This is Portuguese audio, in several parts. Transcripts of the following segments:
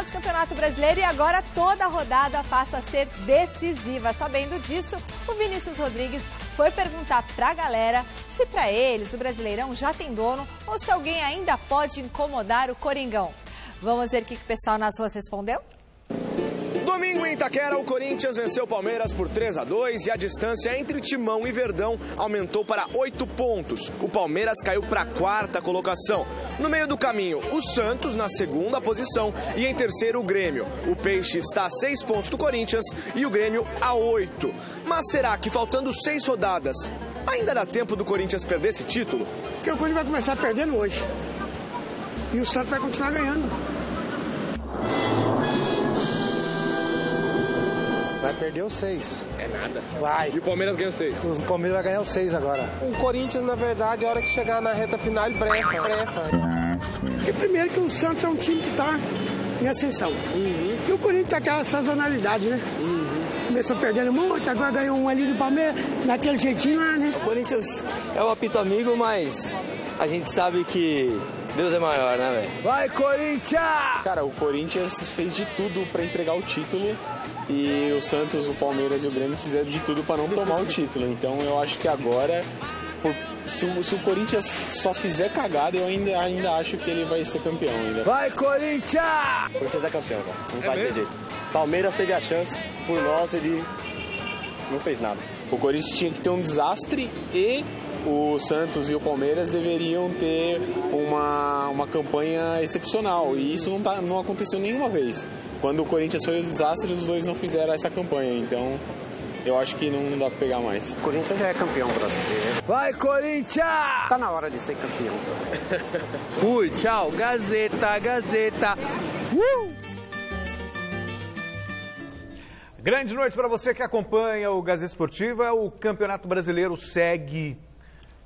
de Campeonato Brasileiro e agora toda a rodada passa a ser decisiva. Sabendo disso, o Vinícius Rodrigues foi perguntar pra galera se pra eles o Brasileirão já tem dono ou se alguém ainda pode incomodar o Coringão. Vamos ver o que o pessoal nas ruas respondeu? Domingo em Itaquera, o Corinthians venceu o Palmeiras por 3-2 e a distância entre Timão e Verdão aumentou para 8 pontos. O Palmeiras caiu para a 4ª colocação. No meio do caminho, o Santos na 2ª posição e em terceiro o Grêmio. O Peixe está a 6 pontos do Corinthians e o Grêmio a 8. Mas será que faltando 6 rodadas, ainda dá tempo do Corinthians perder esse título? Porque o Corinthians vai começar perdendo hoje e o Santos vai continuar ganhando. Vai perder os 6. É nada. Vai. E o Palmeiras ganhou 6. O Palmeiras vai ganhar os 6 agora. O Corinthians, na verdade, a hora que chegar na reta final, ele brefa. Porque primeiro que o Santos é um time que está em ascensão. E o Corinthians tá aquela sazonalidade, né? Começou perdendo muito, agora ganhou um ali do Palmeiras, daquele jeitinho lá, né? O Corinthians é o apito amigo, mas a gente sabe que Deus é maior, né, velho? Vai, Corinthians! Cara, o Corinthians fez de tudo para entregar o título e o Santos, o Palmeiras e o Grêmio fizeram de tudo para não tomar o título. Então eu acho que agora, se o Corinthians só fizer cagada, eu ainda acho que ele vai ser campeão ainda. Vai, Corinthians! O Corinthians é campeão, cara. Não vai ter jeito. Palmeiras teve a chance, por nós ele não fez nada. O Corinthians tinha que ter um desastre e o Santos e o Palmeiras deveriam ter uma campanha excepcional. E isso não aconteceu nenhuma vez. Quando o Corinthians foi os desastres, os dois não fizeram essa campanha. Então, eu acho que não dá pra pegar mais. O Corinthians já é campeão brasileiro. Vai, Corinthians! Tá na hora de ser campeão. Fui, tchau. Gazeta, Gazeta. Grande noite para você que acompanha o Gazeta Esportiva. O Campeonato Brasileiro segue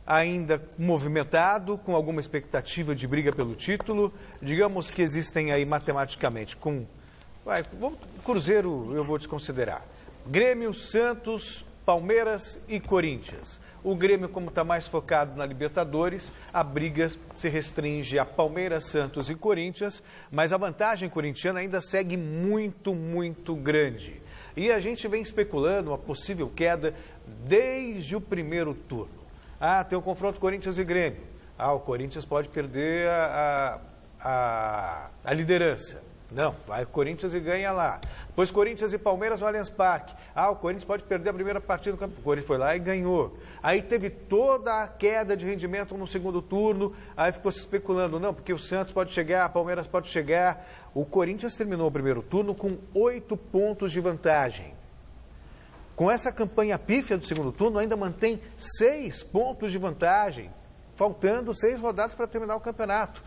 ainda movimentado, com alguma expectativa de briga pelo título. Digamos que existem aí matematicamente Cruzeiro eu vou desconsiderar. Grêmio, Santos, Palmeiras e Corinthians. O Grêmio, como está mais focado na Libertadores, a briga se restringe a Palmeiras, Santos e Corinthians, mas a vantagem corintiana ainda segue muito, muito grande. E a gente vem especulando uma possível queda desde o primeiro turno. Tem o confronto Corinthians e Grêmio. O Corinthians pode perder a liderança. Não, vai o Corinthians e ganha lá. Depois Corinthians e Palmeiras no Allianz Parque. O Corinthians pode perder a primeira partida do campeonato. O Corinthians foi lá e ganhou. Aí teve toda a queda de rendimento no segundo turno. Aí ficou se especulando, não, porque o Santos pode chegar, a Palmeiras pode chegar. O Corinthians terminou o primeiro turno com 8 pontos de vantagem. Com essa campanha pífia do segundo turno, ainda mantém 6 pontos de vantagem, faltando 6 rodadas para terminar o campeonato.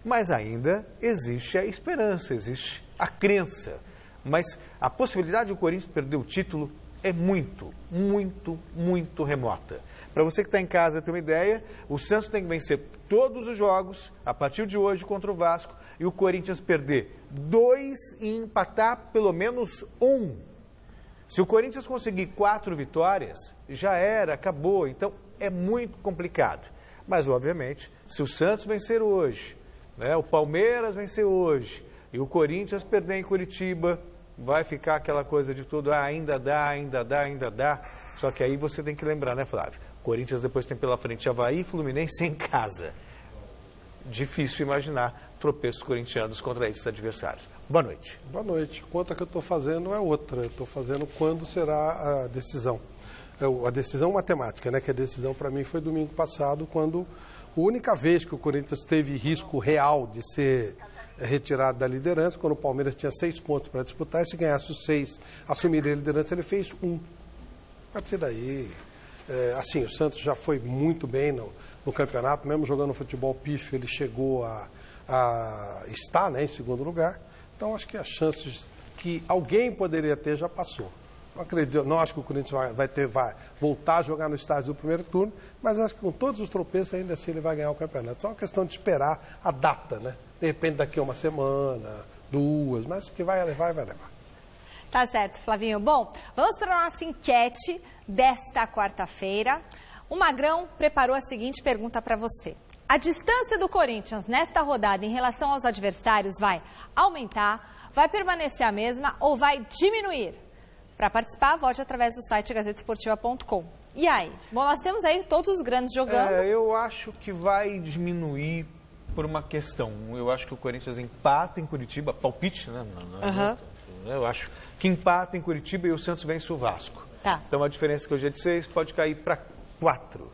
Mas ainda existe a esperança, existe a crença. Mas a possibilidade de o Corinthians perder o título é muito, muito, muito remota. Para você que está em casa ter uma ideia, o Santos tem que vencer todos os jogos, a partir de hoje, contra o Vasco, e o Corinthians perder 2 e empatar pelo menos 1. Se o Corinthians conseguir 4 vitórias, já era, acabou. Então, é muito complicado. Mas, obviamente, se o Santos vencer hoje, o Palmeiras vencer hoje, e o Corinthians perder em Curitiba, vai ficar aquela coisa de tudo, ainda dá, ainda dá, ainda dá. Só que aí você tem que lembrar, né, Flávio? O Corinthians depois tem pela frente Avaí e Fluminense em casa. Difícil imaginar tropeços corintianos contra esses adversários. Boa noite. Boa noite. A conta que eu estou fazendo é outra. Eu estou fazendo quando será a decisão. A decisão matemática, né? Que a decisão para mim foi domingo passado, quando a única vez que o Corinthians teve risco real de ser retirado da liderança, quando o Palmeiras tinha 6 pontos para disputar, e se ganhasse os 6, assumiria a liderança, ele fez 1. A partir daí, assim, o Santos já foi muito bem no campeonato, mesmo jogando futebol pífio, ele chegou a estar, né, em segundo lugar. Então, acho que as chances que alguém poderia ter já passou. Não acho que o Corinthians vai voltar a jogar no estádio do primeiro turno, mas acho que com todos os tropeços ainda assim ele vai ganhar o campeonato. Só uma questão de esperar a data, né? De repente daqui a uma semana, 2, mas que vai levar, vai levar. Tá certo, Flavinho. Bom, vamos para a nossa enquete desta quarta-feira. O Magrão preparou a seguinte pergunta para você. A distância do Corinthians nesta rodada em relação aos adversários vai aumentar, vai permanecer a mesma ou vai diminuir? Para participar, vote através do site gazetesportiva.com. E aí? Bom, nós temos aí todos os grandes jogando. Eu acho que vai diminuir por uma questão. Eu acho que o Corinthians empata em Curitiba, palpite, né? Eu acho que empata em Curitiba e o Santos vence o Vasco. Tá. Então a diferença que hoje é de 6 pode cair para 4.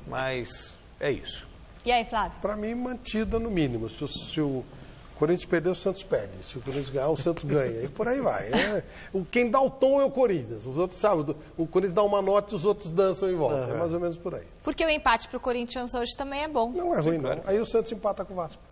Mas é isso. E aí, Flávio? Para mim, mantida no mínimo. Se o Corinthians perder, o Santos perde. Se o Corinthians ganhar, o Santos ganha. E por aí vai. Quem dá o tom é o Corinthians. Os outros, sabe, o Corinthians dá uma nota e os outros dançam em volta. É mais ou menos por aí. Porque o empate para o Corinthians hoje também é bom. Não é ruim, não. Aí o Santos empata com o Vasco.